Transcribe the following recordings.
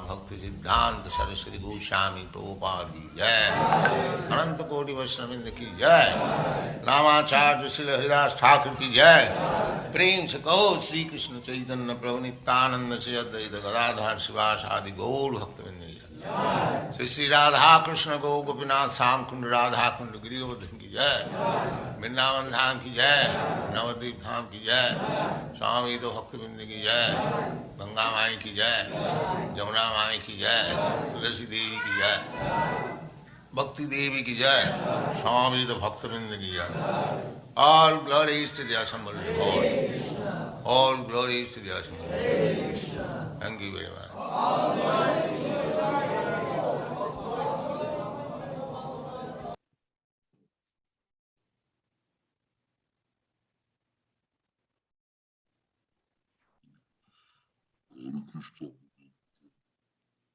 Bhakti Siddhanta Saraswati Goswami Prabhupada ki jai, Ananta Koti Vaishnava ki jai, Namacharya Srila Haridas Thakur ki jai, Prem se kaho Sri Krishna Chaitanya Prabhu Nityananda Sri Advaita Gadadhar Sivas Adi Gaur Bhaktivinoda ki jai, Sri Radha Krishna Go Gopinath Sam Kund Radha Kund Giridhavan ki jai, Vrindavan Dham ki jai, Navadvip Dham ki jai, Swami Bhaktivinoda ki jai, Ganga माई की जय, जमुना माई की जय, तुलसी देवी की जय, भक्ति देवी की जय, स्वामी तो भक्तवृंद की जय. All glories to the assembled Lord. All glories to the assembled Lord. Thank you very much.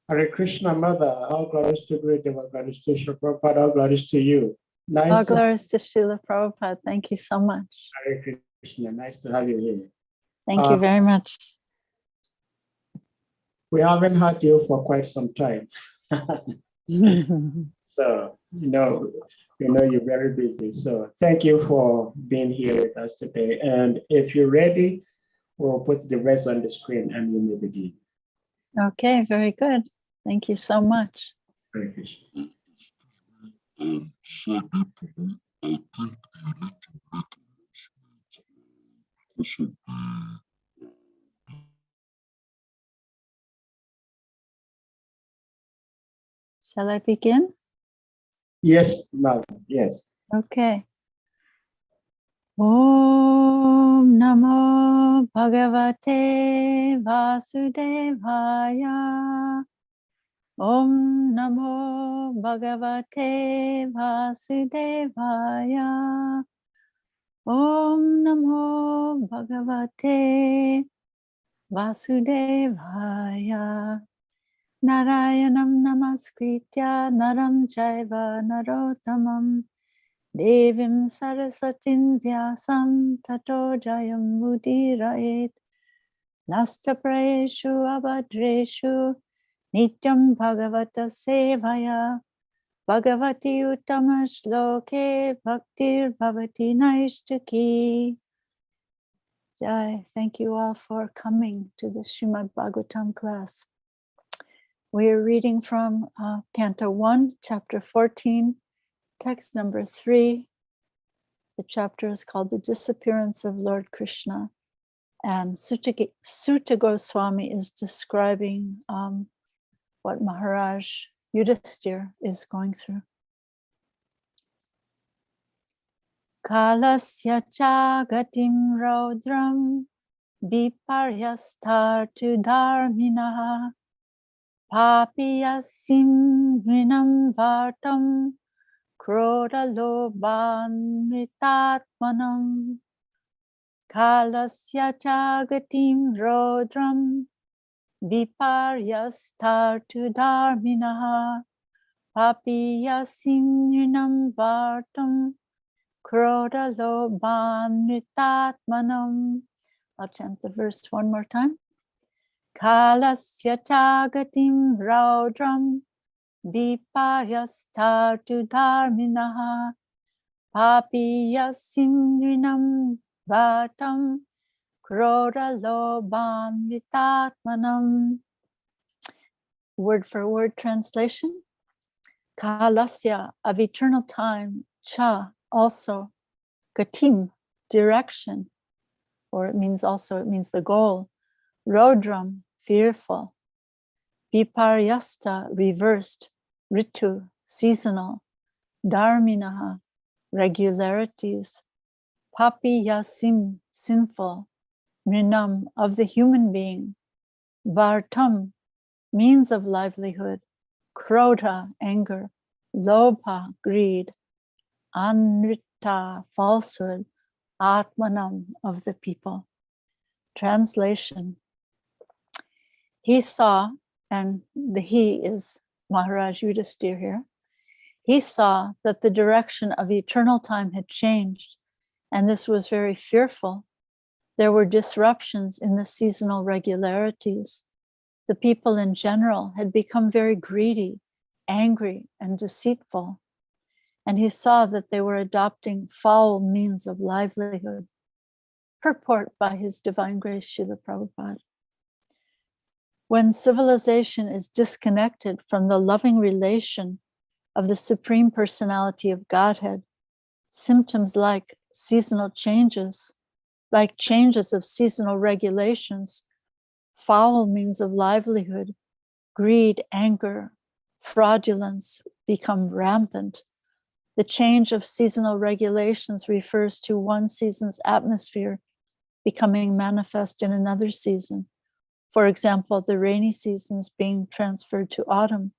Hare Krishna, Mother, all glories to Regulative, all glories to Srila Prabhupada, all glories to you. Nice all glories to Srila Prabhupada. Thank you so much. Hare Krishna, nice to have you here. Thank you very much. We haven't had you for quite some time. So, you're very busy. So thank you for being here with us today. And if you're ready, we'll put the rest on the screen and we may begin. Okay, very good. Thank you so much. Hare Krishna. Sadhguru, I think you need to make announcement. Shall I begin? Yes, ma'am. Yes. Okay. Om Namo Bhagavate Vasudevaya. Om Namo Bhagavate Vasudevaya. Om Namo Bhagavate Vasudevaya. Narayanam Namaskritya Naram Chaiva Narottamam Devim Sarasatim Vyasam Tato Jayam Mudirayet Nastaprayeshu Abhadreshu Nityam Bhagavata Sevaya Bhagavati Uttama Shloke Bhaktir Bhavati Naishtaki. Jai, thank you all for coming to the SRIMAD Bhagavatam class. We are reading from Canto 1, Chapter 14, text number 3. The chapter is called The Disappearance of Lord Krishna. And Sutta Goswami is describing what Maharaj Yudhisthira is going through. Kalasya jagatim raudram viparyastartu dharminaha papiyasim vinam vartam krodha lobhan mritatmanam. Kalasya jagatim raudram viparyastartu dharminaha papiyasim vinam vartam krodha lobhan mritatmanam. I'll chant the verse one more time. Kalasya jagatim raudram viparyastartu dharminaha papiyasim vinam vartam krodha lobhan mritatmanam. Word for word translation. Kalasya, of eternal time, cha, Also, gatim, direction, or it means the goal. Rodram, fearful. Viparyasta, reversed. Ritu, seasonal. Dharminaha, regularities. Papiyasim, sinful. Mrinam, of the human being. Vartam, means of livelihood. Krodha, anger. Lobha, greed. Anrita, falsehood. Atmanam, of the people. Translation. He saw, and the he is Maharaj Yudhisthira here. He saw that the direction of eternal time had changed, and this was very fearful. There were disruptions in the seasonal regularities. The people in general had become very greedy, angry, and deceitful. And he saw that they were adopting foul means of livelihood. Purport by His Divine Grace Srila Prabhupada. When civilization is disconnected from the loving relation of the Supreme Personality of Godhead, symptoms like seasonal changes, like changes of seasonal regulations, foul means of livelihood, greed, anger, fraudulence become rampant. The change of seasonal regulations refers to one season's atmosphere becoming manifest in another season. For example, the rainy seasons being transferred to autumn,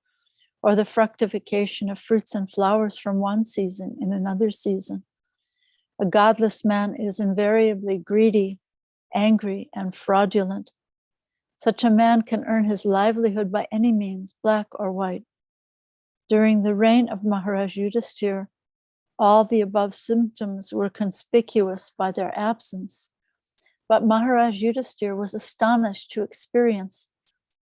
or the fructification of fruits and flowers from one season in another season. A godless man is invariably greedy, angry, and fraudulent. Such a man can earn his livelihood by any means, black or white. During the reign of Maharaj Yudhisthira, all the above symptoms were conspicuous by their absence. But Maharaj Yudhisthira was astonished to experience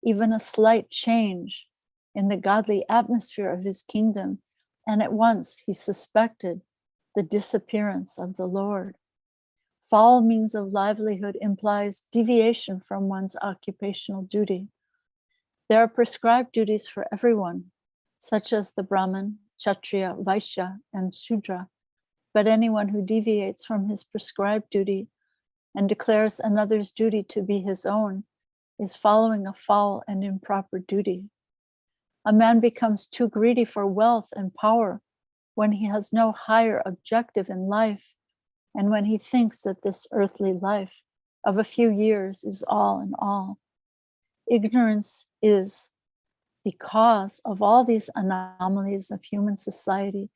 even a slight change in the godly atmosphere of his kingdom, and at once he suspected the disappearance of the Lord. Foul means of livelihood implies deviation from one's occupational duty. There are prescribed duties for everyone, such as the Brahmin, Kshatriya, Vaishya, and Shudra, but anyone who deviates from his prescribed duty and declares another's duty to be his own is following a foul and improper duty. A man becomes too greedy for wealth and power when he has no higher objective in life, and when he thinks that this earthly life of a few years is all in all. Ignorance is the cause of all these anomalies of human society,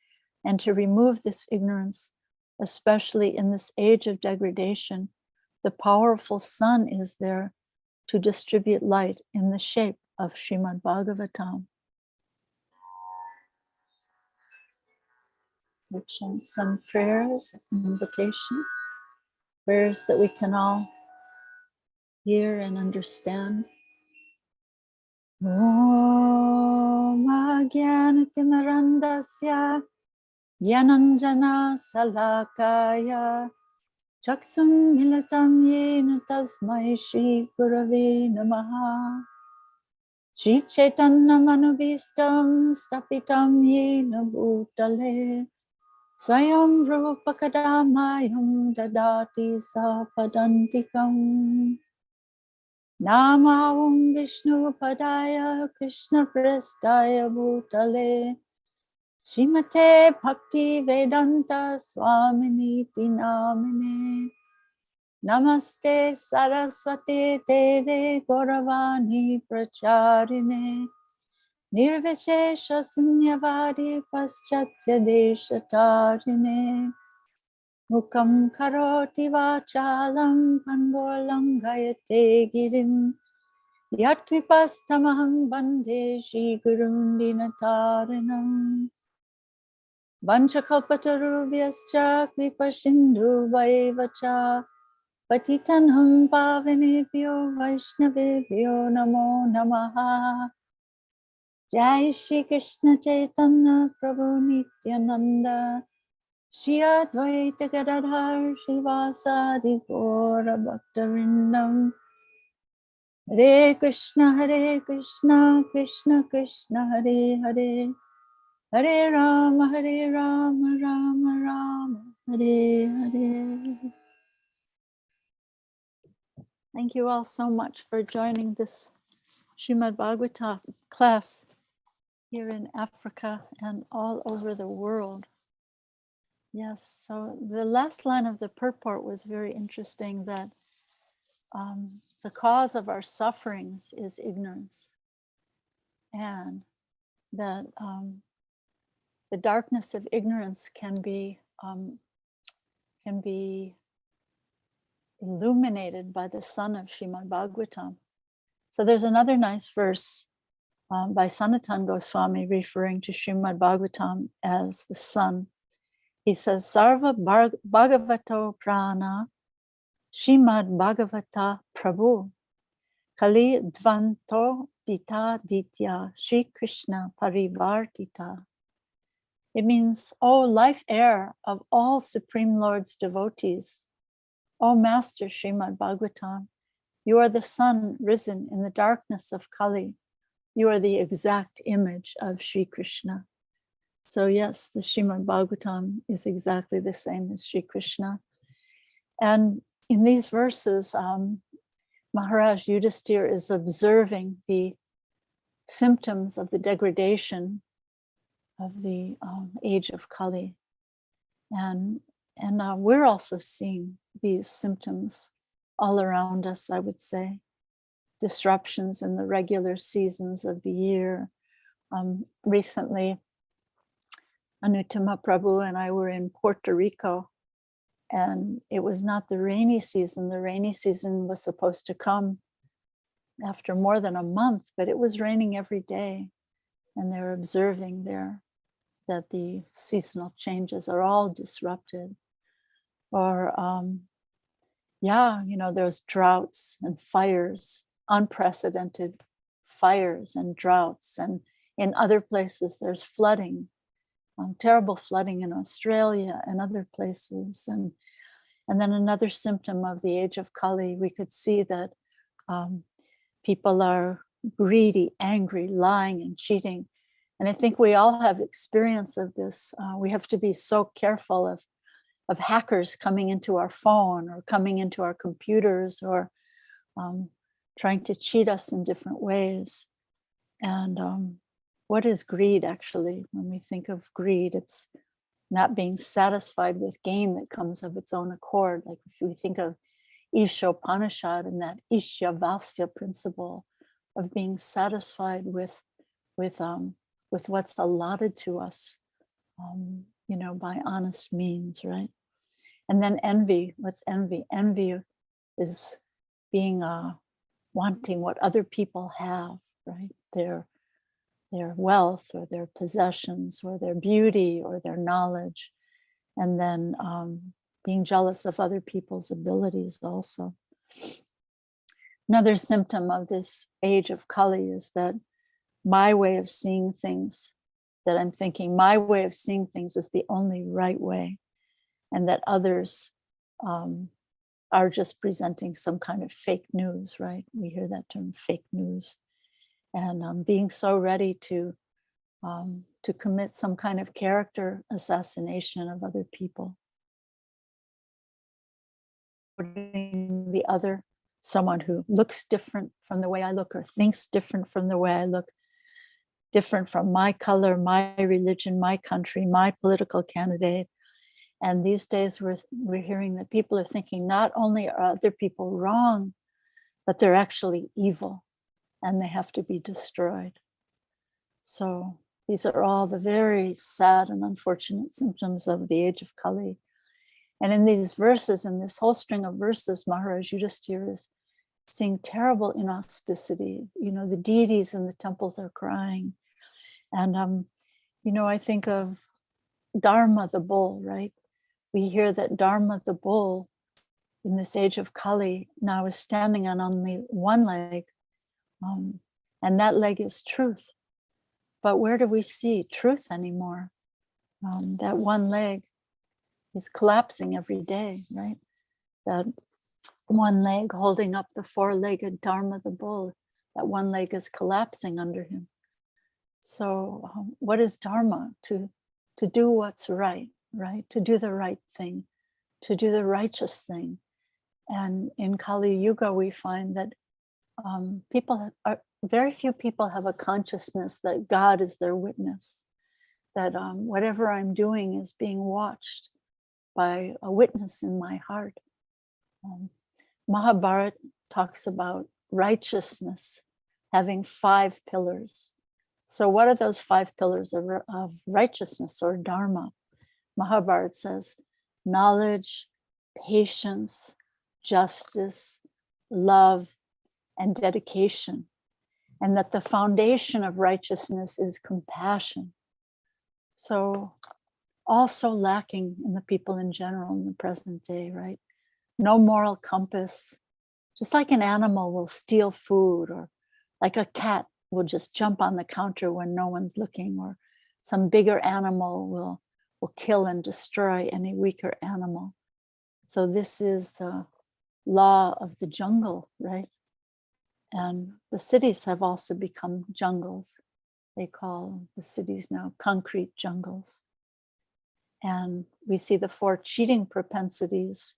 and to remove this ignorance, especially in this age of degradation, the powerful sun is there to distribute light in the shape of SRIMAD Bhagavatam. We chant some prayers and invocation, prayers that we can all hear and understand. Om Agyanatimirandasya Gyananjana Salakaya Chaksum Milatam Yena Tasmai Shri Gurave Namaha Shri Chaitanya Manubhistam Stapitam Yena Bhutale Swayam Rupakadamayam Dadati Sapadantikam Namahum Vishnu Padaya Krishna Prestaya Bhutale Srimate Bhakti Vedanta Swaminiti Namine Namaste Saraswati Deve Gauravani Pracharine Nirvishesha Sunyavadi Paschatya Deshatarine Mukam Karoti Vachalam Pangolam Gayate Girim Yatkvipastamahang Bande Shri Gurum Dinatarinam Vanchakalpatarubhyascha Kripasindhu Vaivacha Patitanham Pavanebhyo Vaishnavebhyo Namo Namaha Jai Shri Krishna Chaitanya Prabhu Nityananda Shri Advaita Gadadhar Srivasadi Gaura Bhaktarindam Hare Krishna Krishna Krishna Hare Hare Hare Rama Rama Rama Hare Hare. Thank you all so much for joining this Srimad Bhagavatam class here in Africa and all over the world. Yes, so the last line of the purport was very interesting, that the cause of our sufferings is ignorance, and that the darkness of ignorance can be illuminated by the sun of Srimad Bhagavatam. So there's another nice verse by Sanatana Goswami referring to Srimad Bhagavatam as the sun. He says, Sarva Bhagavato Prana Srimad Bhagavata Prabhu Kali Dvanto Dita Ditya Shri Krishna Parivartita. It means, O life air of all Supreme Lord's devotees, O Master Srimad Bhagavatam, you are the sun risen in the darkness of Kali. You are the exact image of Shri Krishna. So yes, the Srimad Bhagavatam is exactly the same as Shri Krishna. And in these verses, Maharaj Yudhisthira is observing the symptoms of the degradation of the age of Kali. And we're also seeing these symptoms all around us, I would say. Disruptions in the regular seasons of the year. Recently, Anuttama Prabhu and I were in Puerto Rico, and it was not the rainy season. The rainy season was supposed to come after more than a month, but it was raining every day. And they're observing there that the seasonal changes are all disrupted. Or, there's droughts and fires, unprecedented fires and droughts. And in other places, there's flooding, terrible flooding in Australia and other places. And then another symptom of the age of Kali, we could see that people are greedy, angry, lying, and cheating. And I think we all have experience of this. We have to be so careful of hackers coming into our phone or coming into our computers or trying to cheat us in different ways. And what is greed, actually? When we think of greed, it's not being satisfied with gain that comes of its own accord. Like if we think of Ishopanishad and that Ishyavasya principle of being satisfied with what's allotted to us, by honest means, right? And then envy. What's envy? Envy is being wanting what other people have, right? Their wealth or their possessions or their beauty or their knowledge, and then being jealous of other people's abilities also. Another symptom of this age of Kali is that my way of seeing things, that I'm thinking my way of seeing things is the only right way, and that others are just presenting some kind of fake news, right? We hear that term, fake news. And being so ready to commit some kind of character assassination of other people. The other, someone who looks different from the way I look or thinks different from the way I look, different from my color, my religion, my country, my political candidate. And these days we're hearing that people are thinking not only are other people wrong, but they're actually evil and they have to be destroyed. So these are all the very sad and unfortunate symptoms of the age of Kali. And in these verses, in this whole string of verses, Maharaj Yudhisthira is seeing terrible inauspicity. The deities in the temples are crying. And, I think of Dharma the bull, right? We hear that Dharma the bull in this age of Kali now is standing on only one leg. And that leg is truth. But where do we see truth anymore? That one leg is collapsing every day, right? That one leg holding up the four-legged Dharma the bull, that one leg is collapsing under him. So what is Dharma? To do what's right, right? To do the right thing, to do the righteous thing. And in Kali Yuga, we find that very few people have a consciousness that God is their witness, that whatever I'm doing is being watched by a witness in my heart. Mahabharata talks about righteousness having 5 pillars. So what are those 5 pillars of righteousness or dharma? Mahabharata says knowledge, patience, justice, love, and dedication. And that the foundation of righteousness is compassion. So also lacking in the people in general in the present day, right? No moral compass. Just like an animal will steal food, or like a cat will just jump on the counter when no one's looking, or some bigger animal will kill and destroy any weaker animal. So this is the law of the jungle, right? And the cities have also become jungles. They call the cities now concrete jungles. And we see the 4 cheating propensities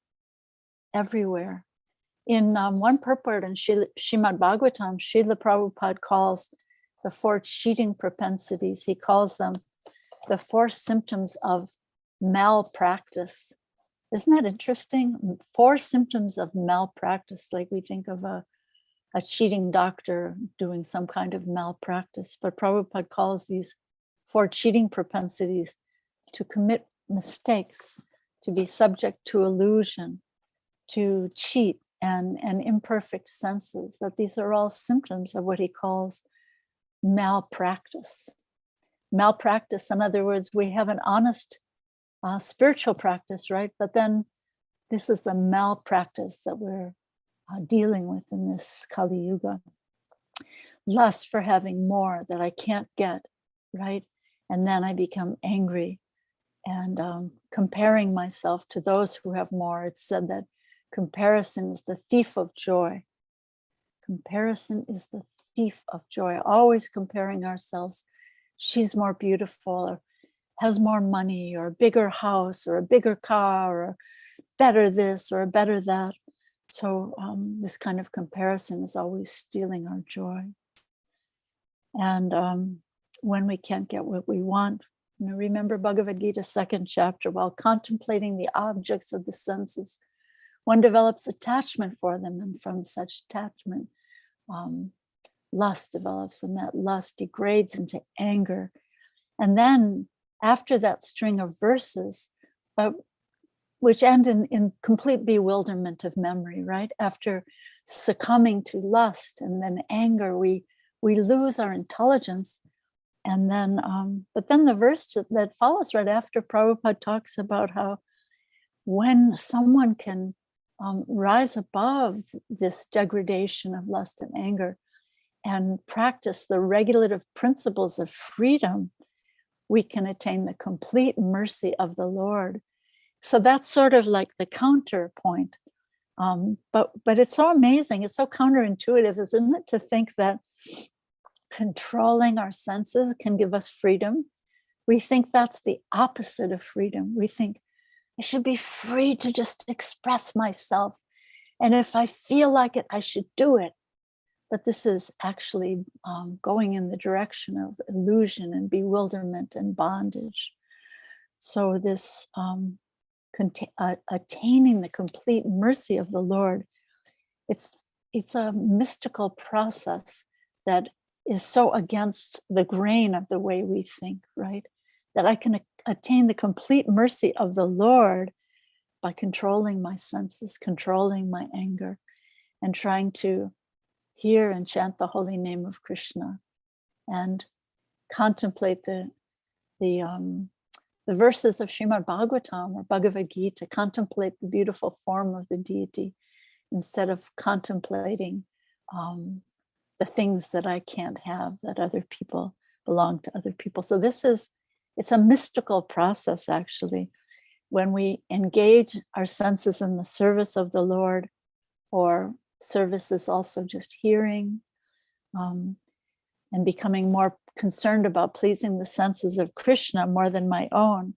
everywhere. In one purport in Srimad Bhagavatam, Srila Prabhupada calls the 4 cheating propensities, he calls them the 4 symptoms of malpractice. Isn't that interesting? 4 symptoms of malpractice, like we think of a cheating doctor doing some kind of malpractice, but Prabhupada calls these 4 cheating propensities to commit mistakes, to be subject to illusion, to cheat, and imperfect senses, that these are all symptoms of what he calls malpractice. Malpractice, in other words, we have an honest spiritual practice, right? But then this is the malpractice that we're dealing with in this Kali Yuga. Lust for having more that I can't get, right? And then I become angry and comparing myself to those who have more. It's said that comparison is the thief of joy. Comparison is the thief of joy. Always comparing ourselves. She's more beautiful, or has more money, or a bigger house, or a bigger car, or better this, or a better that. So this kind of comparison is always stealing our joy. And when we can't get what we want, remember Bhagavad-Gita 2nd chapter, while contemplating the objects of the senses, one develops attachment for them, and from such attachment, lust develops, and that lust degrades into anger. And then after that string of verses, which end in complete bewilderment of memory, right? After succumbing to lust and then anger, we lose our intelligence. And then, but then the verse that follows right after, Prabhupada talks about how when someone can rise above this degradation of lust and anger and practice the regulative principles of freedom, we can attain the complete mercy of the Lord. So that's sort of like the counterpoint. But it's so amazing. It's so counterintuitive, isn't it, to think that controlling our senses can give us freedom. We think that's the opposite of freedom. We think I should be free to just express myself. And if I feel like it, I should do it. But this is actually going in the direction of illusion and bewilderment and bondage. So this attaining the complete mercy of the Lord, it's a mystical process that is so against the grain of the way we think, right? That I can attain the complete mercy of the Lord by controlling my senses, controlling my anger, and trying to hear and chant the holy name of Krishna and contemplate the verses of Srimad Bhagavatam or Bhagavad-Gita, contemplate the beautiful form of the deity instead of contemplating the things that I can't have, that other people belong to other people. So it's a mystical process, actually. When we engage our senses in the service of the Lord, or service is also just hearing, and becoming more concerned about pleasing the senses of Krishna more than my own,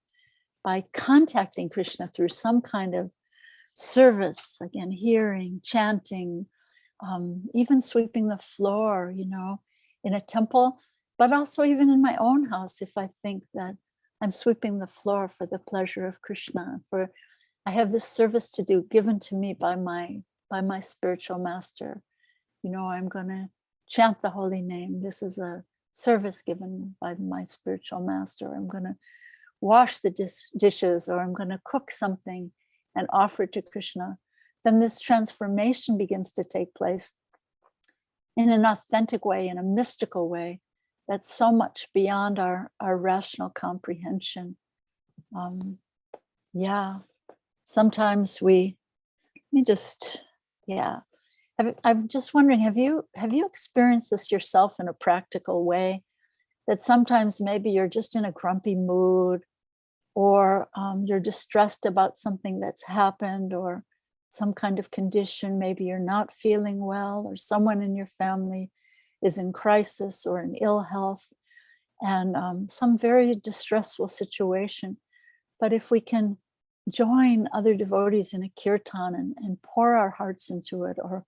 by contacting Krishna through some kind of service, again, hearing, chanting, even sweeping the floor, in a temple, but also even in my own house, if I think that I'm sweeping the floor for the pleasure of Krishna, for I have this service to do given to me by my spiritual master. I'm going to chant the holy name. This is a service given by my spiritual master. I'm going to wash the dishes, or I'm going to cook something and offer it to Krishna. Then this transformation begins to take place in an authentic way, in a mystical way, that's so much beyond our rational comprehension. Sometimes I'm just wondering, have you experienced this yourself in a practical way? That sometimes maybe you're just in a grumpy mood, or you're distressed about something that's happened, or some kind of condition. Maybe you're not feeling well, or someone in your family is in crisis or in ill health, and some very distressful situation. But if we can join other devotees in a kirtan and pour our hearts into it, or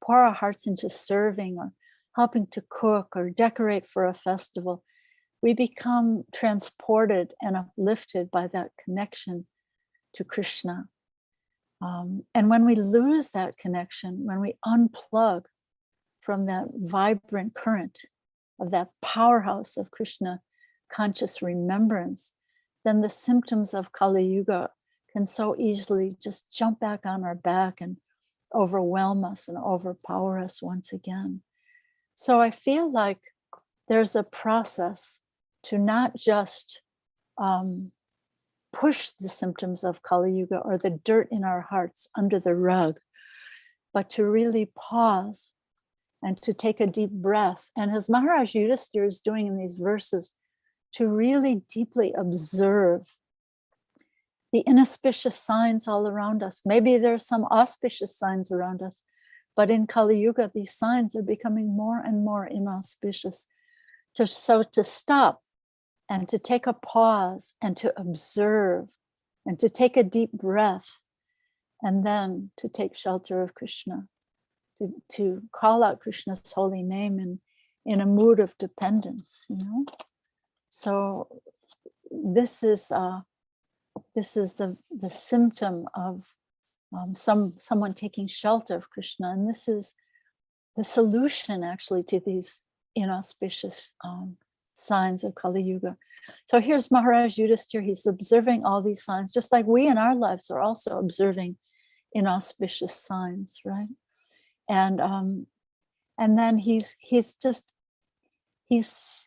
pour our hearts into serving, or helping to cook or decorate for a festival, we become transported and uplifted by that connection to Krishna. And when we lose that connection, when we unplug from that vibrant current of that powerhouse of Krishna conscious remembrance, then the symptoms of Kali Yuga can so easily just jump back on our back and overwhelm us and overpower us once again. So I feel like there's a process to not just push the symptoms of Kali Yuga or the dirt in our hearts under the rug, but to really pause and to take a deep breath. And as Maharaj Yudhisthira is doing in these verses, to really deeply observe the inauspicious signs all around us. Maybe there are some auspicious signs around us, but in Kali Yuga, these signs are becoming more and more inauspicious. So to stop and to take a pause and to observe and to take a deep breath, and then to take shelter of Krishna, to call out Krishna's holy name in a mood of dependence, So this is the symptom of someone taking shelter of Krishna, and this is the solution actually to these inauspicious signs of Kali Yuga. So here's Maharaj Yudhisthira. He's observing all these signs, just like we in our lives are also observing inauspicious signs, right? And then he's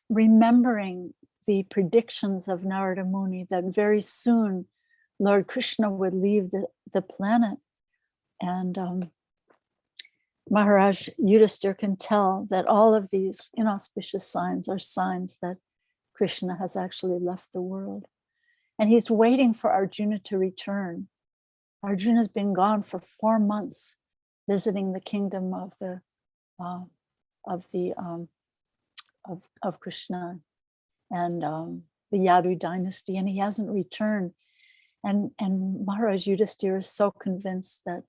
remembering the predictions of Narada Muni that very soon Lord Krishna would leave the planet. And Maharaj Yudhisthira can tell that all of these inauspicious signs are signs that Krishna has actually left the world. And he's waiting for Arjuna to return. Arjuna's been gone for 4 months, visiting the kingdom of Krishna and the Yadu dynasty, and he hasn't returned. And Maharaj Yudhisthira is so convinced that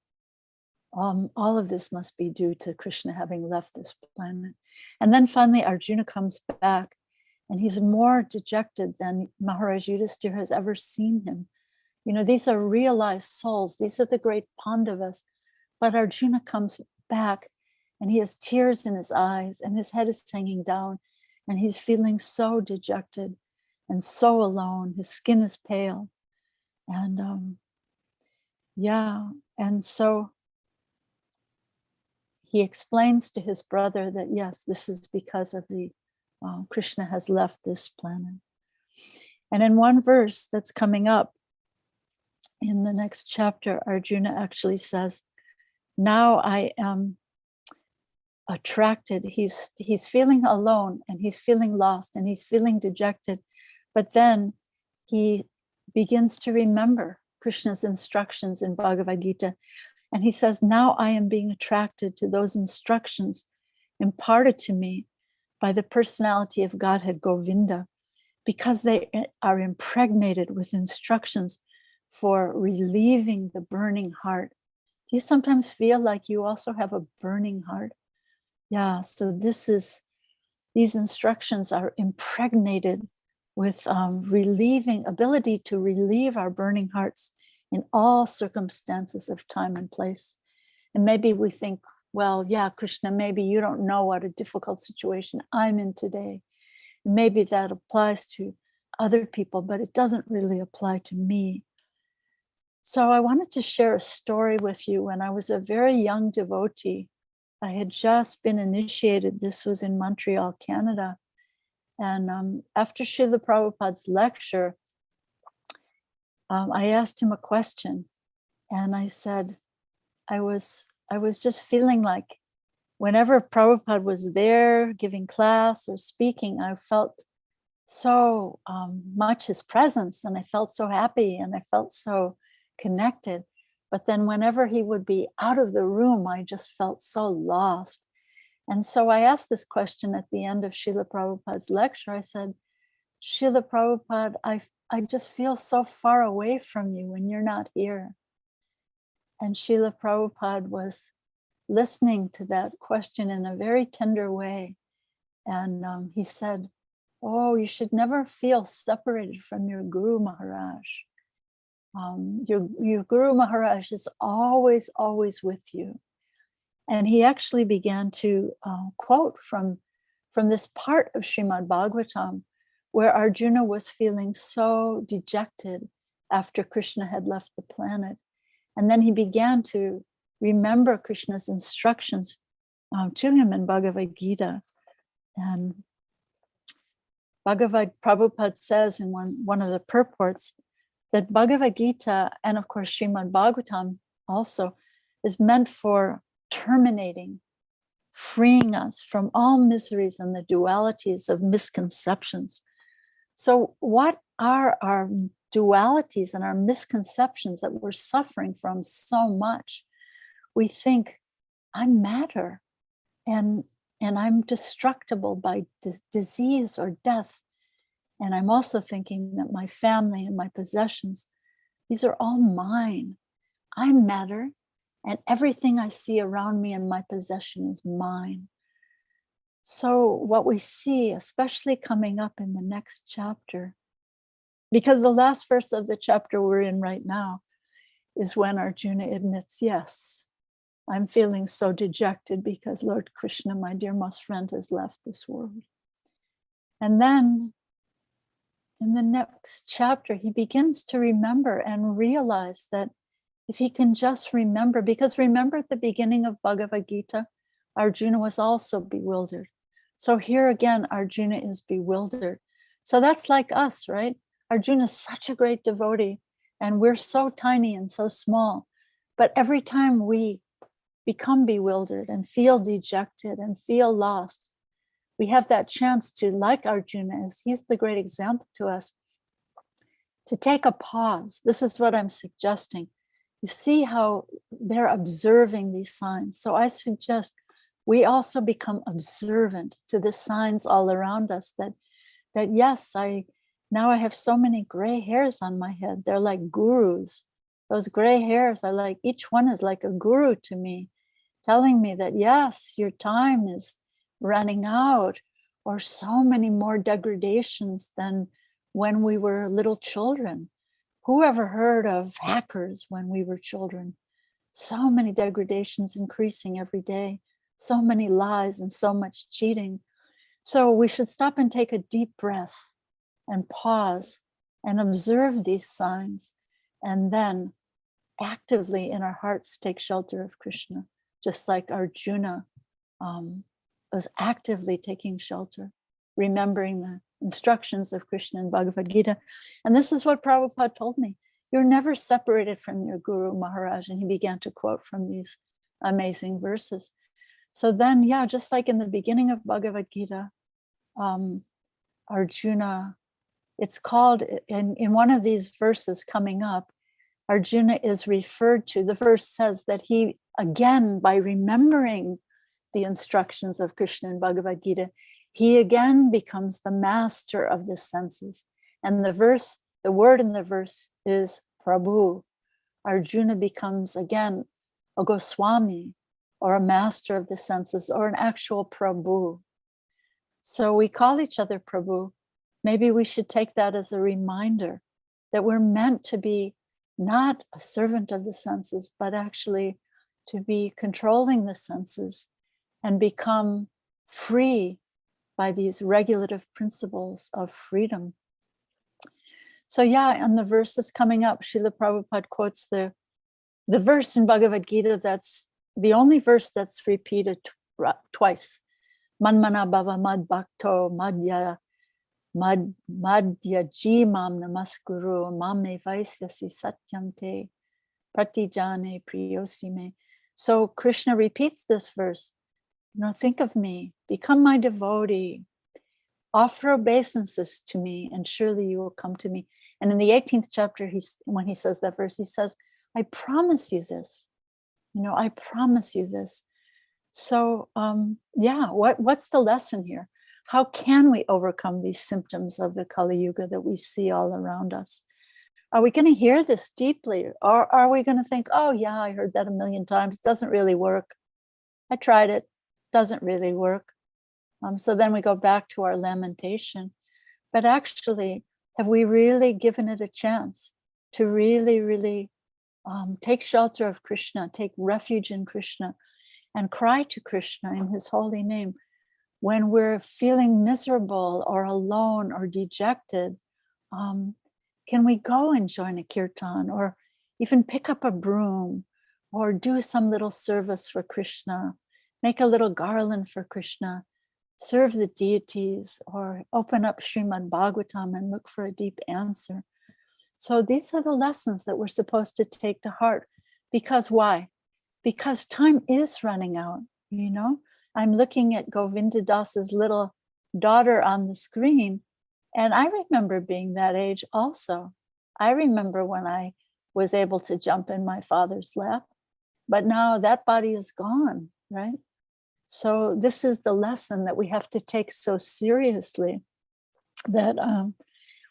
all of this must be due to Krishna having left this planet. And then finally Arjuna comes back, and he's more dejected than Maharaj Yudhisthira has ever seen him. These are realized souls. These are the great Pandavas. But Arjuna comes back, and he has tears in his eyes, and his head is hanging down, and he's feeling so dejected and so alone. His skin is pale. And and so he explains to his brother that, yes, this is because of the Krishna has left this planet. And in one verse that's coming up in the next chapter, Arjuna actually says, now I am attracted. He's feeling alone, and he's feeling lost, and he's feeling dejected. But then he begins to remember Krishna's instructions in Bhagavad-Gita. And he says, now I am being attracted to those instructions imparted to me by the personality of Godhead Govinda. because they are impregnated with instructions for relieving the burning heart. Do you sometimes feel like you also have a burning heart? Yeah, so these instructions are impregnated with ability to relieve our burning hearts in all circumstances of time and place. And maybe we think, well, yeah, Krishna, maybe you don't know what a difficult situation I'm in today. Maybe that applies to other people, but it doesn't really apply to me. So I wanted to share a story with you. When I was a very young devotee, I had just been initiated. This was in Montreal, Canada. And after Srila Prabhupada's lecture, I asked him a question. And I said, I was just feeling like whenever Prabhupada was there giving class or speaking, I felt so much his presence, and I felt so happy, and I felt so connected. But then whenever he would be out of the room, I just felt so lost. And so I asked this question at the end of Srila Prabhupada's lecture. I said, Srila Prabhupada, I just feel so far away from you when you're not here. And Srila Prabhupada was listening to that question in a very tender way. And he said, oh, you should never feel separated from your Guru Maharaj. Your Guru Maharaj is always, always with you. And he actually began to quote from this part of SRIMAD Bhagavatam, where Arjuna was feeling so dejected after Krishna had left the planet. And then he began to remember Krishna's instructions to him in Bhagavad-Gita. And Prabhupada says in one of the purports that Bhagavad-Gita, and of course SRIMAD Bhagavatam also, is meant for terminating, freeing us from all miseries and the dualities of misconceptions. So what are our dualities and our misconceptions that we're suffering from so much? We think, I'm matter, and I'm destructible by disease or death. And I'm also thinking that my family and my possessions, these are all mine. I'm matter, and everything I see around me and my possession is mine. So what we see, especially coming up in the next chapter, because the last verse of the chapter we're in right now is when Arjuna admits, yes, I'm feeling so dejected because Lord Krishna, my dearest friend, has left this world. And then in the next chapter, he begins to remember and realize that if he can just remember, because remember at the beginning of Bhagavad Gita, Arjuna was also bewildered. So here again, Arjuna is bewildered. So that's like us, right? Arjuna is such a great devotee, and we're so tiny and so small. But every time we become bewildered and feel dejected and feel lost, we have that chance to, like Arjuna, as he's the great example to us, to take a pause. This is what I'm suggesting. You see how they're observing these signs. So I suggest we also become observant to the signs all around us that yes, now I have so many gray hairs on my head. They're like gurus. Those gray hairs are like, each one is like a guru to me, telling me that yes, your time is running out, or so many more degradations than when we were little children. Who ever heard of hackers when we were children? So many degradations increasing every day, so many lies and so much cheating. So we should stop and take a deep breath and pause and observe these signs, and then actively in our hearts take shelter of Krishna, just like Arjuna was actively taking shelter, remembering the instructions of Krishna in Bhagavad-Gita. And this is what Prabhupada told me. You're never separated from your Guru Maharaj. And he began to quote from these amazing verses. So then, yeah, just like in the beginning of Bhagavad-Gita, Arjuna, it's called, in one of these verses coming up, Arjuna is referred to, the verse says that he, again, by remembering the instructions of Krishna in Bhagavad-Gita, he again becomes the master of the senses. And the word in the verse is Prabhu. Arjuna becomes again a Goswami, or a master of the senses, or an actual Prabhu. So we call each other Prabhu. Maybe we should take that as a reminder that we're meant to be not a servant of the senses, but actually to be controlling the senses and become free by these regulative principles of freedom. So yeah, and the verse is coming up. Srila Prabhupada quotes the verse in Bhagavad-Gita that's the only verse that's repeated twice. Manmana bhava mad bhakto madhya jimam namaskuru mame vaisyasi satyam te pratijane priyosime. So Krishna repeats this verse. Think of me, become my devotee, offer obeisances to me, and surely you will come to me. And in the 18th chapter, when he says that verse, he says, I promise you this. I promise you this. So yeah, what's the lesson here? How can we overcome these symptoms of the Kali Yuga that we see all around us? Are we going to hear this deeply? Or are we going to think, oh yeah, I heard that a million times, doesn't really work. I tried it, doesn't really work. So then we go back to our lamentation. But actually, have we really given it a chance to really, really take shelter of Krishna, take refuge in Krishna, and cry to Krishna in his holy name when we're feeling miserable or alone or dejected? Can we go and join a kirtan, or even pick up a broom, or do some little service for Krishna, make a little garland for Krishna, serve the deities, or open up SRIMAD Bhagavatam and look for a deep answer? So these are the lessons that we're supposed to take to heart. Because why? Because time is running out, I'm looking at Govinda Das's little daughter on the screen, and I remember being that age also. I remember when I was able to jump in my father's lap, but now that body is gone, right? So this is the lesson that we have to take so seriously, that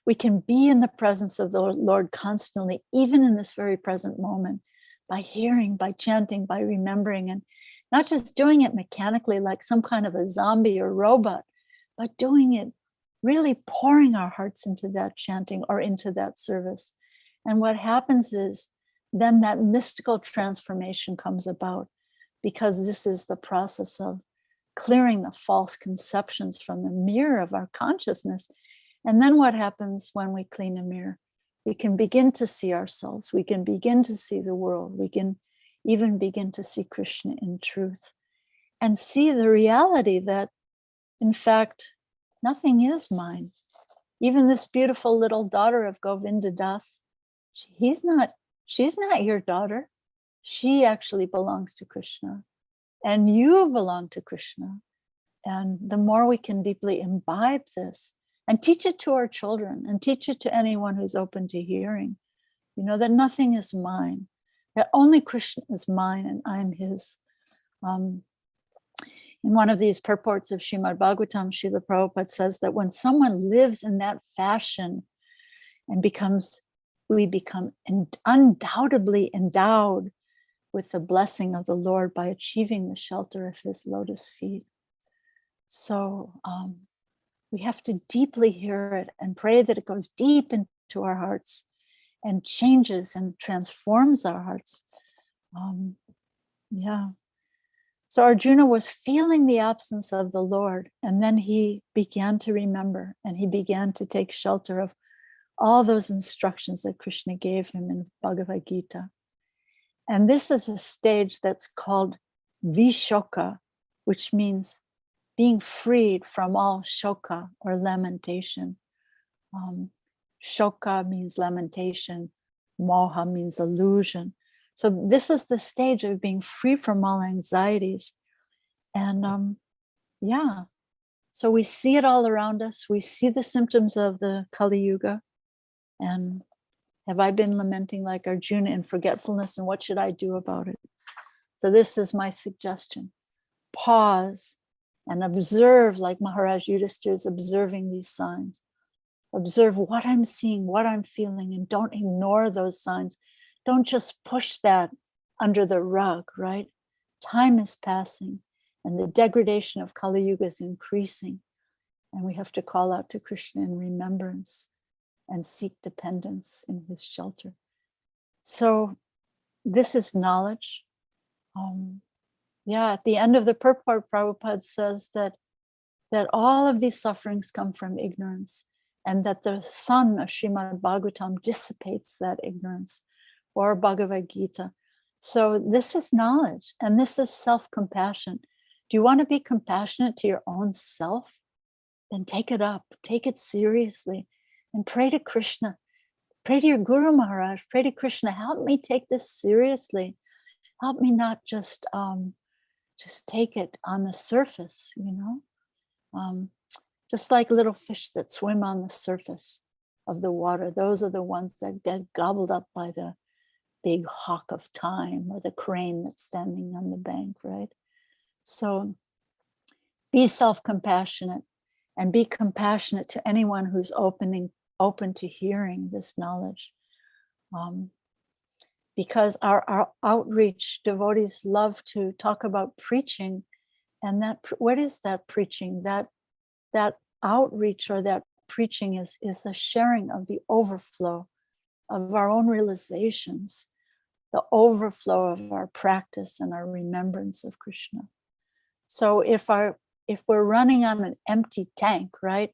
we can be in the presence of the Lord constantly, even in this very present moment, by hearing, by chanting, by remembering, and not just doing it mechanically like some kind of a zombie or robot, but doing it, really pouring our hearts into that chanting or into that service. And what happens is then that mystical transformation comes about, because this is the process of clearing the false conceptions from the mirror of our consciousness. And then what happens when we clean a mirror? We can begin to see ourselves. We can begin to see the world. We can even begin to see Krishna in truth and see the reality that, in fact, nothing is mine. Even this beautiful little daughter of Govinda Das, she's not your daughter. She actually belongs to Krishna, and you belong to Krishna. And the more we can deeply imbibe this and teach it to our children and teach it to anyone who's open to hearing, that nothing is mine, that only Krishna is mine and I'm his. In one of these purports of Srimad Bhagavatam, Srila Prabhupada says that when someone lives in that fashion and we become undoubtedly endowed with the blessing of the Lord by achieving the shelter of his lotus feet. So we have to deeply hear it and pray that it goes deep into our hearts and changes and transforms our hearts. Yeah. So Arjuna was feeling the absence of the Lord, and then he began to remember, and he began to take shelter of all those instructions that Krishna gave him in Bhagavad-Gita. And this is a stage that's called Vishoka, which means being freed from all shoka or lamentation. Shoka means lamentation, moha means illusion. So this is the stage of being free from all anxieties. And yeah, so we see it all around us. We see the symptoms of the Kali Yuga. And have I been lamenting like Arjuna in forgetfulness, and what should I do about it? So this is my suggestion. Pause and observe, like Maharaj Yudhishthira is observing these signs. Observe what I'm seeing, what I'm feeling, and don't ignore those signs. Don't just push that under the rug, right? Time is passing and the degradation of Kali Yuga is increasing. And we have to call out to Krishna in remembrance and seek dependence in his shelter. So this is knowledge. At the end of the purport, Prabhupada says that all of these sufferings come from ignorance, and that the sun of SRIMAD Bhagavatam dissipates that ignorance, or Bhagavad-Gita. So this is knowledge, and this is self-compassion. Do you want to be compassionate to your own self? Then take it up, take it seriously, and pray to Krishna. Pray to your Guru Maharaj, pray to Krishna, help me take this seriously. Help me not just take it on the surface, just like little fish that swim on the surface of the water. Those are the ones that get gobbled up by the big hawk of time or the crane that's standing on the bank, right? So be self-compassionate and be compassionate to anyone who's open to hearing this knowledge. Because our outreach, devotees love to talk about preaching, and what is that preaching? That outreach or that preaching is the sharing of the overflow of our own realizations, the overflow of our practice and our remembrance of Krishna. So if we're running on an empty tank, right?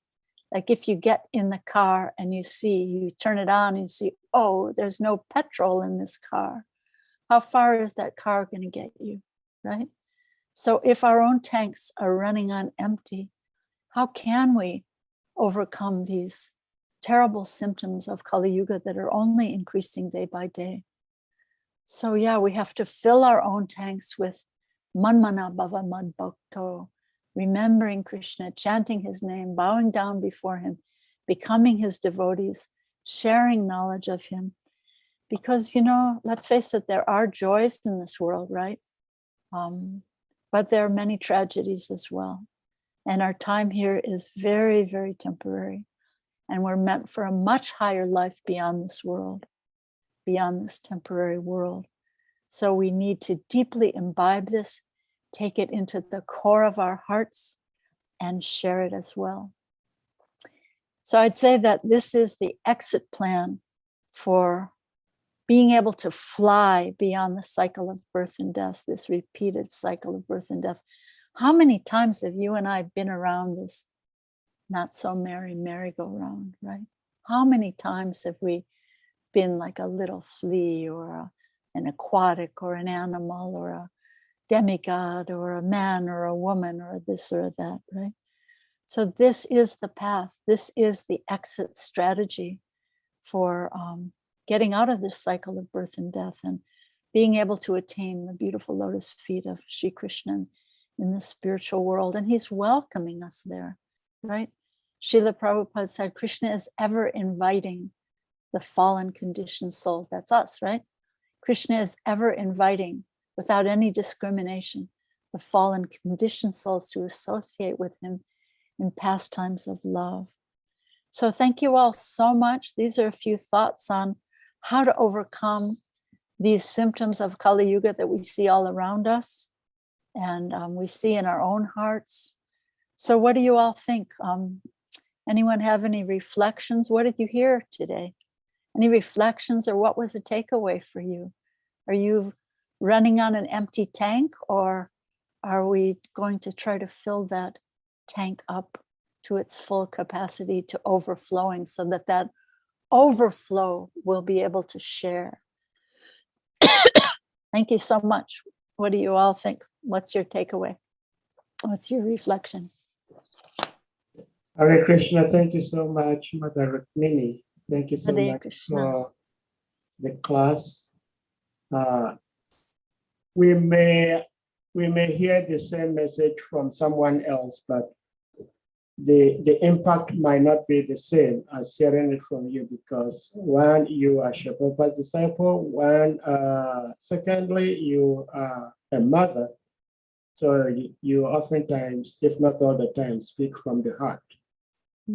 Like if you get in the car and you turn it on and you see, oh, there's no petrol in this car. How far is that car going to get you, right? So if our own tanks are running on empty, how can we overcome these terrible symptoms of Kali Yuga that are only increasing day by day? So we have to fill our own tanks with manmana bhava mad bhakto, remembering Krishna, chanting his name, bowing down before him, becoming his devotees, sharing knowledge of him. Because, let's face it, there are joys in this world, right? But there are many tragedies as well. And our time here is very, very temporary. And we're meant for a much higher life beyond this world, beyond this temporary world. So we need to deeply imbibe this, take it into the core of our hearts, and share it as well. So I'd say that this is the exit plan for being able to fly beyond the cycle of birth and death, this repeated cycle of birth and death. How many times have you and I been around this not so merry merry-go-round, right? How many times have we been like a little flea or an aquatic or an animal or a demigod or a man or a woman or this or that, right? So this is the path. This is the exit strategy for getting out of this cycle of birth and death and being able to attain the beautiful lotus feet of Shri Krishna in the spiritual world. And he's welcoming us there, right? Srila Prabhupada said, Krishna is ever inviting the fallen conditioned souls. That's us, right? Krishna is ever inviting, without any discrimination, the fallen conditioned souls to associate with him in pastimes of love. So thank you all so much. These are a few thoughts on how to overcome these symptoms of Kali Yuga that we see all around us and we see in our own hearts. So what do you all think? Anyone have any reflections? What did you hear today? Any reflections, or what was the takeaway for you? Are you running on an empty tank, or are we going to try to fill that tank up to its full capacity, to overflowing, so that that overflow will be able to share? Thank you so much. What do you all think? What's your takeaway? What's your reflection? Hare Krishna, thank you so much, Mother Rukmini. Thank you so Hare much Krishna. for the class. We may hear the same message from someone else, but the impact might not be the same as hearing it from you, because one, you are Srila Prabhupada's disciple, secondly, you are a mother. So you oftentimes, if not all the time, speak from the heart.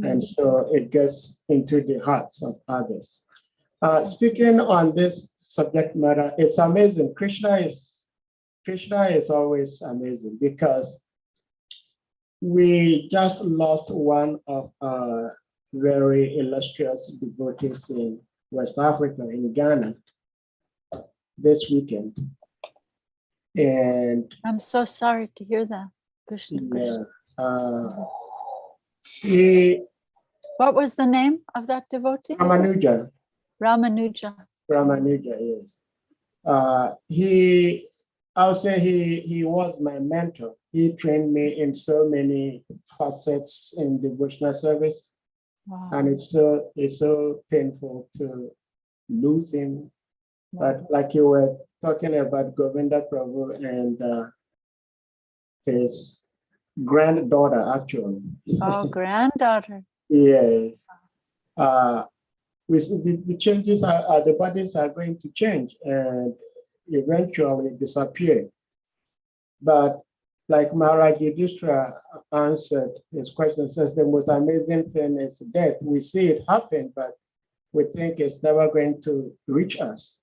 And so it gets into the hearts of others. Speaking on this subject matter, it's amazing. Krishna is always amazing because we just lost one of our very illustrious devotees in West Africa, in Ghana, this weekend. And I'm so sorry to hear that. Krishna, Krishna. What was the name of that devotee? Ramanuja. Ramanuja. Ramanuja, yes. I would say he was my mentor. He trained me in so many facets in devotional service. Wow. And it's so painful to lose him. But like you were talking about Govinda Prabhu and his granddaughter, actually. Oh, granddaughter. Yes. We see the changes the bodies are going to change and eventually disappear. But like Maharaj Yudhishthira answered his question, says the most amazing thing is death. We see it happen, but we think it's never going to reach us.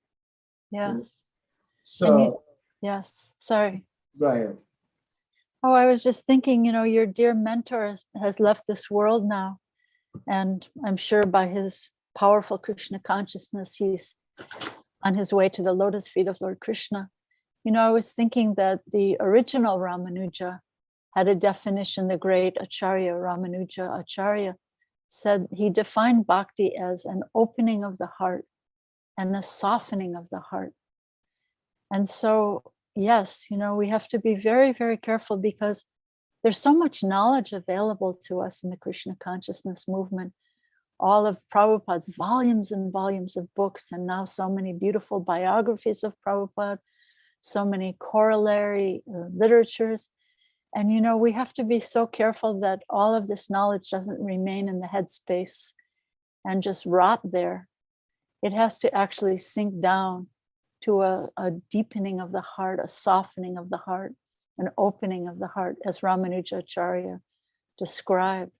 Yes. So yes, sorry. Go ahead. Oh, I was just thinking, your dear mentor has left this world now. And I'm sure by his powerful Krishna consciousness, he's on his way to the lotus feet of Lord Krishna. I was thinking that the original Ramanuja had a definition. The great Acharya, Ramanuja Acharya, said he defined bhakti as an opening of the heart and a softening of the heart. And so, yes, we have to be very, very careful because there's so much knowledge available to us in the Krishna consciousness movement. All of Prabhupada's volumes and volumes of books, and now so many beautiful biographies of Prabhupada, so many corollary literatures. And, we have to be so careful that all of this knowledge doesn't remain in the headspace and just rot there. It has to actually sink down to a deepening of the heart, a softening of the heart, an opening of the heart, as Ramanuja Acharya described.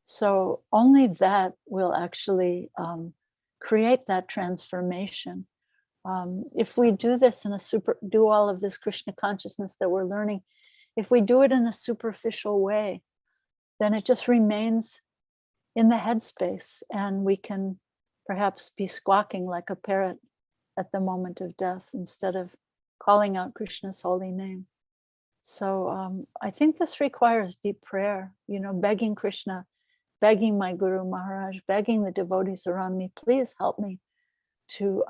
So only that will actually create that transformation. If we do this do all of this Krishna consciousness that we're learning, if we do it in a superficial way, then it just remains in the headspace, and we can perhaps be squawking like a parrot at the moment of death instead of calling out Krishna's holy name. So I think this requires deep prayer, begging Krishna, begging my Guru Maharaj, begging the devotees around me, please help me to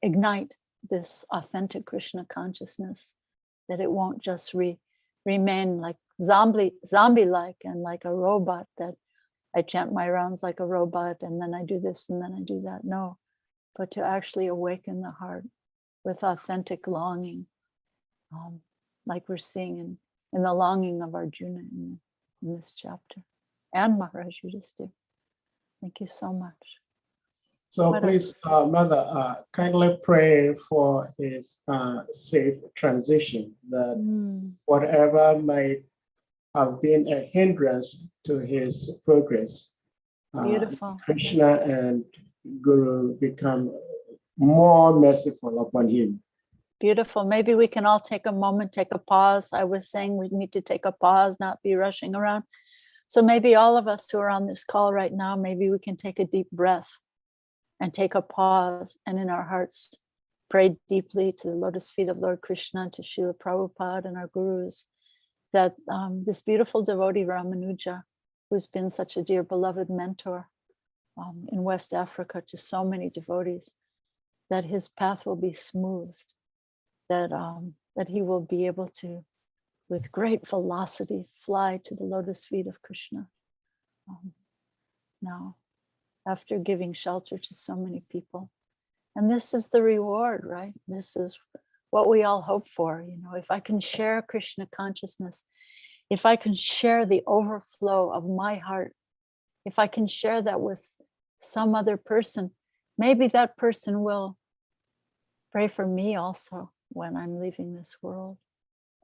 ignite this authentic Krishna consciousness, that it won't just remain like zombie-like and like a robot, that I chant my rounds like a robot and then I do this and then I do that. No, but to actually awaken the heart with authentic longing, like we're seeing in the longing of Arjuna in this chapter, and Maharaj Yudhishthira. Thank you so much. So What please, else? Mother, kindly pray for his safe transition, that whatever might have been a hindrance to his progress, Beautiful. Krishna and Guru become more merciful upon him. Beautiful. Maybe we can all take a moment, take a pause. I was saying we need to take a pause, not be rushing around. So maybe all of us who are on this call right now, maybe we can take a deep breath and take a pause, and in our hearts pray deeply to the lotus feet of Lord Krishna, to Srila Prabhupada and our gurus, that this beautiful devotee Ramanuja, who's been such a dear beloved mentor in West Africa to so many devotees, that his path will be smoothed, that he will be able to, with great velocity, fly to the lotus feet of Krishna now, after giving shelter to so many people. And this is the reward, right? This is what we all hope for. If I can share Krishna consciousness, if I can share the overflow of my heart, if I can share that with some other person, maybe that person will pray for me also when I'm leaving this world.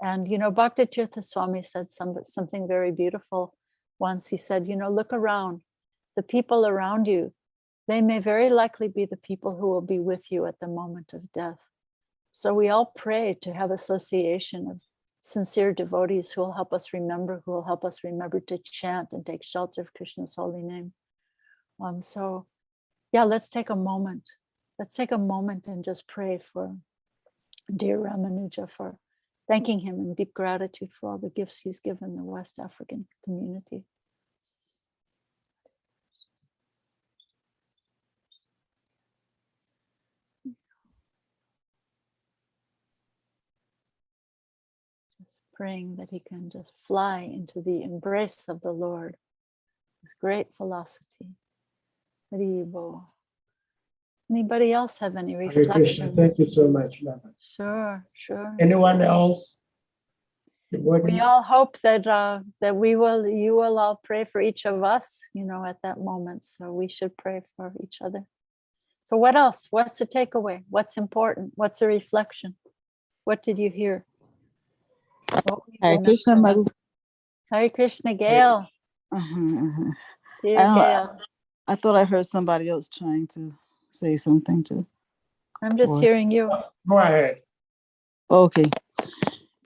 And, Bhakti Tirtha Swami said something very beautiful once. He said, look around, the people around you, they may very likely be the people who will be with you at the moment of death. So we all pray to have association of sincere devotees who will help us remember, to chant and take shelter of Krishna's holy name. So yeah, let's take a moment. Let's take a moment and just pray for dear Ramanuja, for thanking him in deep gratitude for all the gifts he's given the West African community. Just praying that he can just fly into the embrace of the Lord with great velocity. Haribo. Anybody else have any Hare Krishna. reflections? Thank you so much, Mama. Sure. Anyone else? We all hope that you will all pray for each of us, at that moment. So we should pray for each other. So what else? What's a takeaway? What's important? What's a reflection? What did you hear? Hare Krishna, Mother. Hare Krishna, Gail. Dear Gail. I thought I heard somebody else trying to say something too. I'm just hearing you. Go ahead. Okay.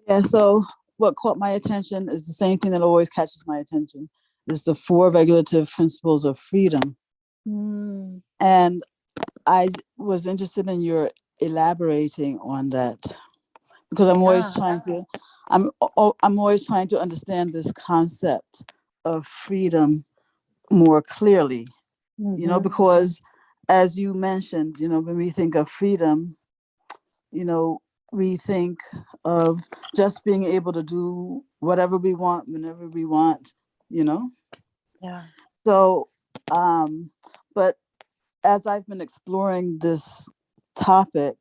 Yeah, so what caught my attention is the same thing that always catches my attention. It's the 4 regulative principles of freedom. And I was interested in your elaborating on that, because I'm always trying to understand this concept of freedom more clearly. Because as you mentioned, when we think of freedom, we think of just being able to do whatever we want, whenever we want, Yeah. So, but as I've been exploring this topic,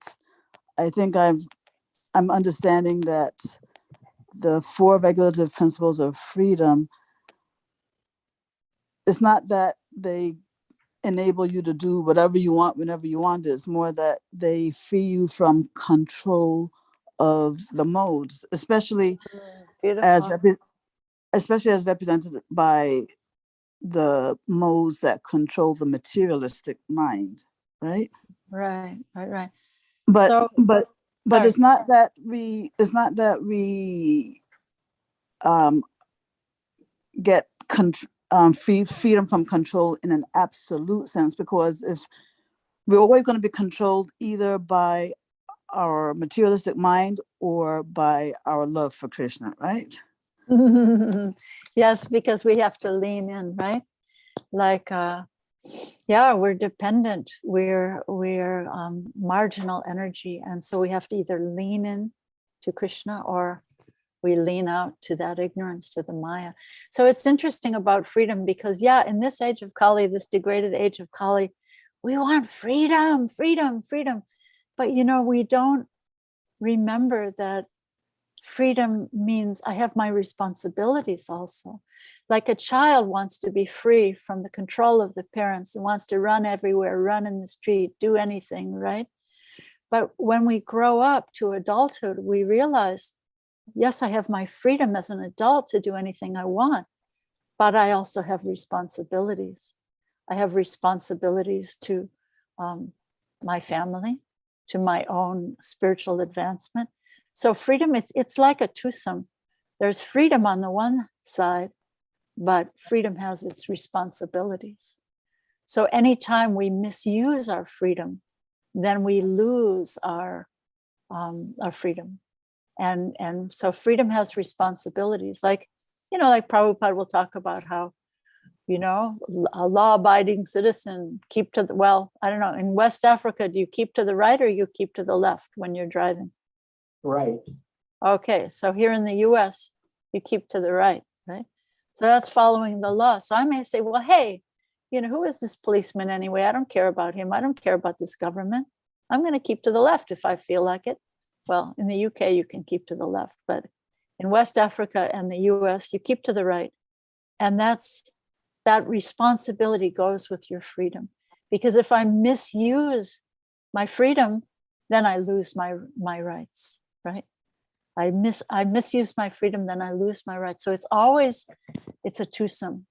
I think I'm understanding that the 4 regulative principles of freedom, it's not that they enable you to do whatever you want whenever you want. It's more that they free you from control of the modes, especially as represented by the modes that control the materialistic mind, right? Right. But so, it's not that we get freedom from control in an absolute sense, because if we're always going to be controlled either by our materialistic mind or by our love for Krishna, right? Yes, because we have to lean in, right? Like, we're dependent. We're marginal energy, and so we have to either lean in to Krishna or we lean out to that ignorance, to the Maya. So it's interesting about freedom, because in this age of Kali, this degraded age of Kali, we want freedom. But we don't remember that freedom means I have my responsibilities also. Like a child wants to be free from the control of the parents and wants to run everywhere, run in the street, do anything, right? But when we grow up to adulthood, we realize, yes, I have my freedom as an adult to do anything I want, but I also have responsibilities. I have responsibilities to my family, to my own spiritual advancement. So freedom, it's like a twosome. There's freedom on the one side, but freedom has its responsibilities. So anytime we misuse our freedom, then we lose our freedom. And so freedom has responsibilities. Like Prabhupada will talk about how, a law-abiding citizen keep to the, I don't know, in West Africa, do you keep to the right or you keep to the left when you're driving? Right. Okay, so here in the US, you keep to the right? So that's following the law. So I may say, well, hey, who is this policeman anyway? I don't care about him. I don't care about this government. I'm going to keep to the left if I feel like it. Well, in the UK, you can keep to the left, but in West Africa and the US, you keep to the right. And that responsibility goes with your freedom. Because if I misuse my freedom, then I lose my rights, right? I misuse my freedom, then I lose my right. So it's always, it's a twosome,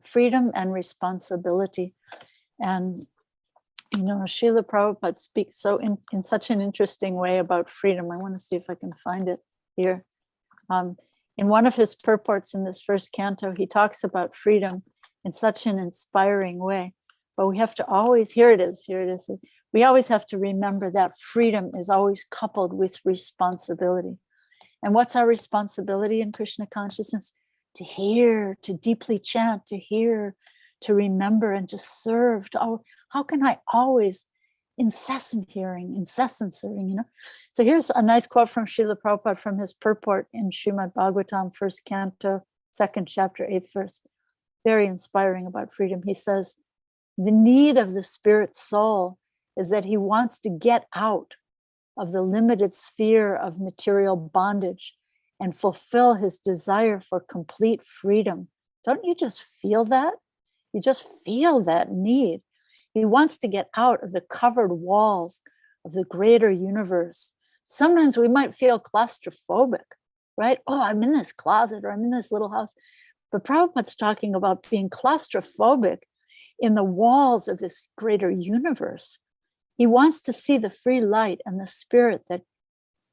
freedom and responsibility. And you know, Srila Prabhupada speaks so in such an interesting way about freedom. I want to see if I can find it here. In one of his purports in this first canto, he talks about freedom in such an inspiring way. But we have to always, here it is. We always have to remember that freedom is always coupled with responsibility. And what's our responsibility in Krishna consciousness? To hear, to deeply chant, to hear, to remember, and to serve. How can I always incessant hearing, you know? So here's a nice quote from Srila Prabhupada from his purport in SRIMAD Bhagavatam, 1st canto, 2nd chapter, 8th verse. Very inspiring about freedom. He says, the need of the spirit soul is that he wants to get out of the limited sphere of material bondage and fulfill his desire for complete freedom. Don't you just feel that? You just feel that need. He wants to get out of the covered walls of the greater universe. Sometimes we might feel claustrophobic, right? Oh, I'm in this closet or I'm in this little house. But Prabhupada's talking about being claustrophobic in the walls of this greater universe. He wants to see the free light and the spirit that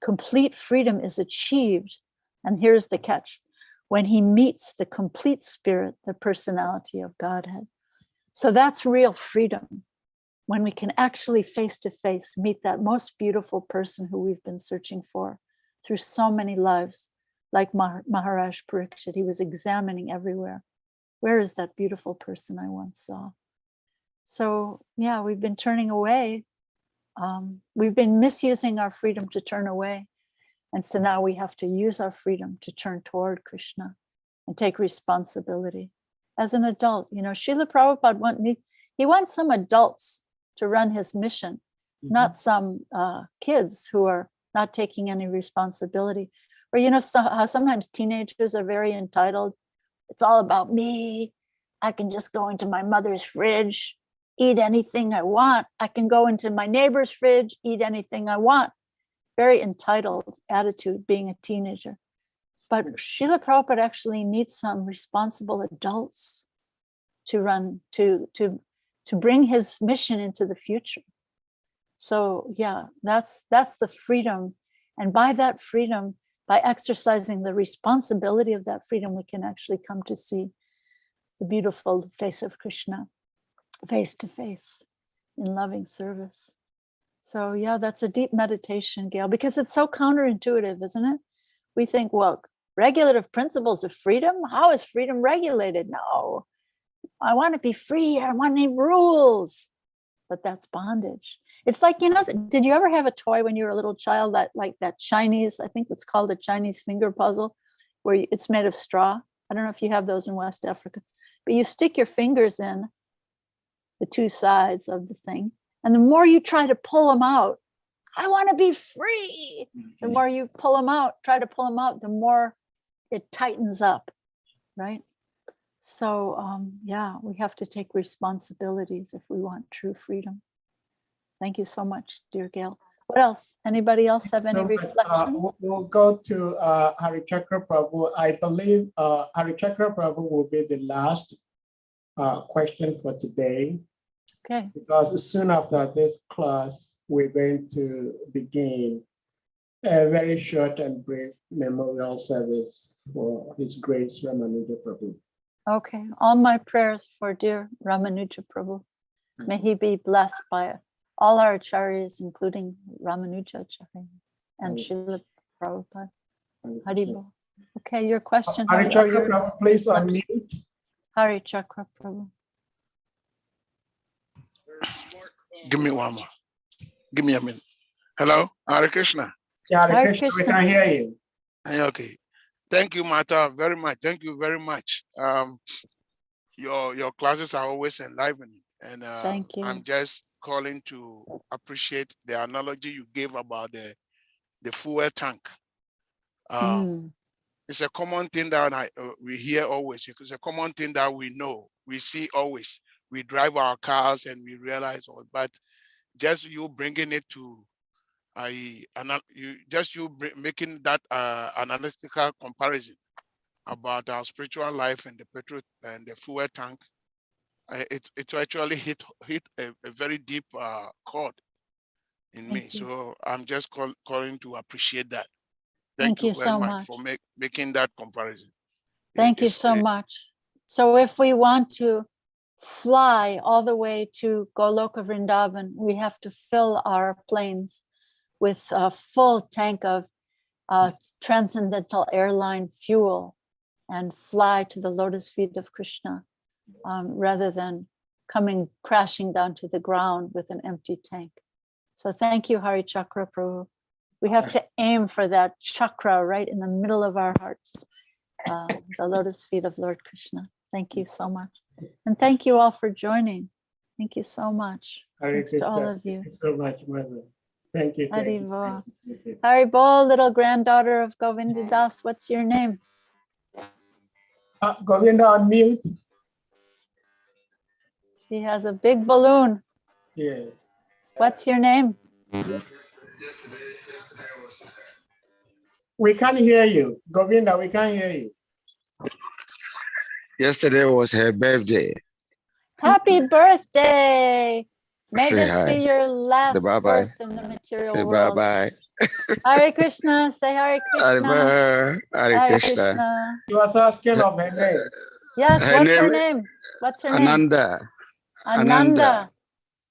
complete freedom is achieved. And here's the catch: when he meets the complete spirit, the personality of Godhead. So that's real freedom, when we can actually face to face meet that most beautiful person who we've been searching for through so many lives, like Maharaj Parikshit. He was examining everywhere. Where is that beautiful person I once saw? So yeah, we've been turning away. We've been misusing our freedom to turn away. And so now we have to use our freedom to turn toward Krishna and take responsibility. As an adult, you know, Srila Prabhupada he wants some adults to run his mission, not some kids who are not taking any responsibility. Or, you know, how sometimes teenagers are very entitled. It's all about me. I can just go into my mother's fridge, eat anything I want. I can go into my neighbor's fridge, eat anything I want. Very entitled attitude being a teenager. But Srila Prabhupada actually needs some responsible adults to run, to bring his mission into the future. So yeah, that's the freedom. And by that freedom, by exercising the responsibility of that freedom, we can actually come to see the beautiful face of Krishna face to face in loving service. So yeah, that's a deep meditation, Gail, because it's so counterintuitive, isn't it? We think, well, regulative principles of freedom, how is freedom regulated? No, I want to be free. I want any rules, but that's bondage. It's like, you know, did you ever have a toy when you were a little child that like that Chinese, I think it's called a Chinese finger puzzle, where it's made of straw? I don't know if you have those in West Africa, but you stick your fingers in the two sides of the thing. And the more you try to pull them out, I want to be free. The more you pull them out, try to pull them out, the more it tightens up, right? So yeah, we have to take responsibilities if we want true freedom. Thank you so much, dear Gail. What else? Anybody else have any reflection? We'll go to Hare Chakra Prabhu. I believe Hare Chakra Prabhu will be the last question for today. Okay. Because soon after this class, we're going to begin a very short and brief memorial service for His Grace Ramanuja Prabhu. Okay. All my prayers for dear Ramanuja Prabhu. May he be blessed by all our acharyas, including Ramanuja Acharya and Srila Prabhupada. Haribol. Okay, your question. Hare Chakra Prabhu, please unmute. Hare Chakra Prabhu. Give me one more. Give me a minute. Hello, Hare Krishna. Yeah, Hare Krishna, we can hear you. Okay. Thank you, Mata, very much. Thank you very much. Your classes are always enlivening, and Thank you. I'm just calling to appreciate the analogy you gave about the fuel tank. It's a common thing that we hear always. It's a common thing that we know, we see always. We drive our cars and we realize, but just you bringing it to making that analytical comparison about our spiritual life and the petrol and the fuel tank, it actually hit a very deep chord in me. Thank you. So I'm just calling to appreciate that. Thank you very so much much. for making that comparison. Thank you so much. So if we want to fly all the way to Goloka Vrindavan, we have to fill our planes with a full tank of transcendental airline fuel and fly to the lotus feet of Krishna, rather than coming crashing down to the ground with an empty tank. So thank you, Hari Chakra Prabhu. We have to aim for that chakra right in the middle of our hearts, the lotus feet of Lord Krishna. Thank you so much. And thank you all for joining. Thank you so much. Thanks to all of you. Thank you so much, Mother. Thank you. Hari Thank you. Bol. Thank you. Hari Bol, little granddaughter of Govinda Das, what's your name? Govinda, on mute. She has a big balloon. Yes. What's your name? We can't hear you. Govinda, we can't hear you. Yesterday was her birthday. Happy birthday. May Say this hi. be your last bye-bye. birth in the material Say world. bye-bye. Hare Krishna, say Hare Krishna. Hare Hare Krishna. Krishna. She was asking of her name. Yes, Her what's her name- name? What's her name? Ananda. Ananda.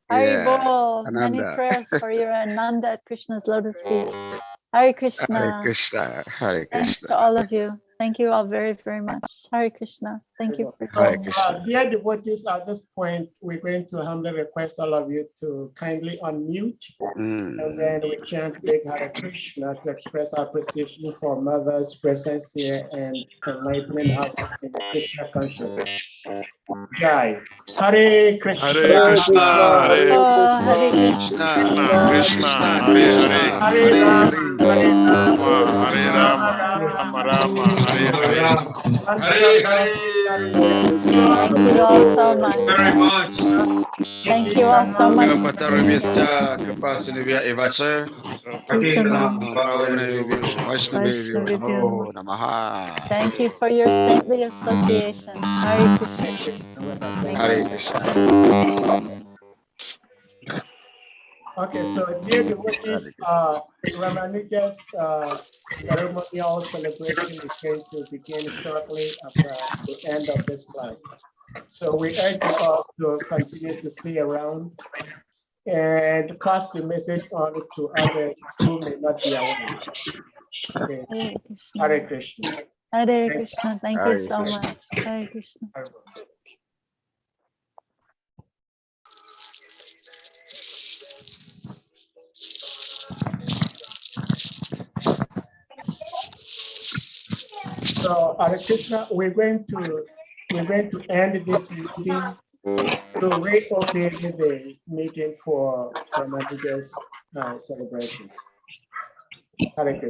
Hari Yeah, Bol. Many Ananda. prayers for your Ananda at Krishna's lotus feet. Hare Krishna. Hare Krishna. Hare Thanks to Krishna. all of you. Thank you all very, very much. Hare Krishna. Thank you for Hare joining. Krishna. Dear devotees, at this point, we're going to humbly request all of you to kindly unmute, and then we chant Big Hare Krishna to express our appreciation for Mother's presence here and enlightening us in the Krishna consciousness. Jai. Hare Krishna. Hare Krishna, Hare Oh, Hare Krishna, Krishna, Hare Hare, Hare Rama, Hare Rama, Hare Rama, Rama Rama, Hare Hare. thank you all so much. Very much. Thank you all so much. Vaishnavibhyo. Thank you for your saintly association. Hare Krishna. Thank Hare you. Krishna. Okay, so dear devotees, Ramanuja's ceremonial celebration is going to begin shortly after the end of this class. So we urge you all to continue to stay around and pass the message on to others who may not be aware. Okay. Hare Krishna. Hare Krishna. Hare Krishna. Thank you Hare so Krishna. much. Hare Krishna. So Hare Krishna, we're going to end this meeting to reopen the meeting for Ramanuja's celebration. Hare Krishna.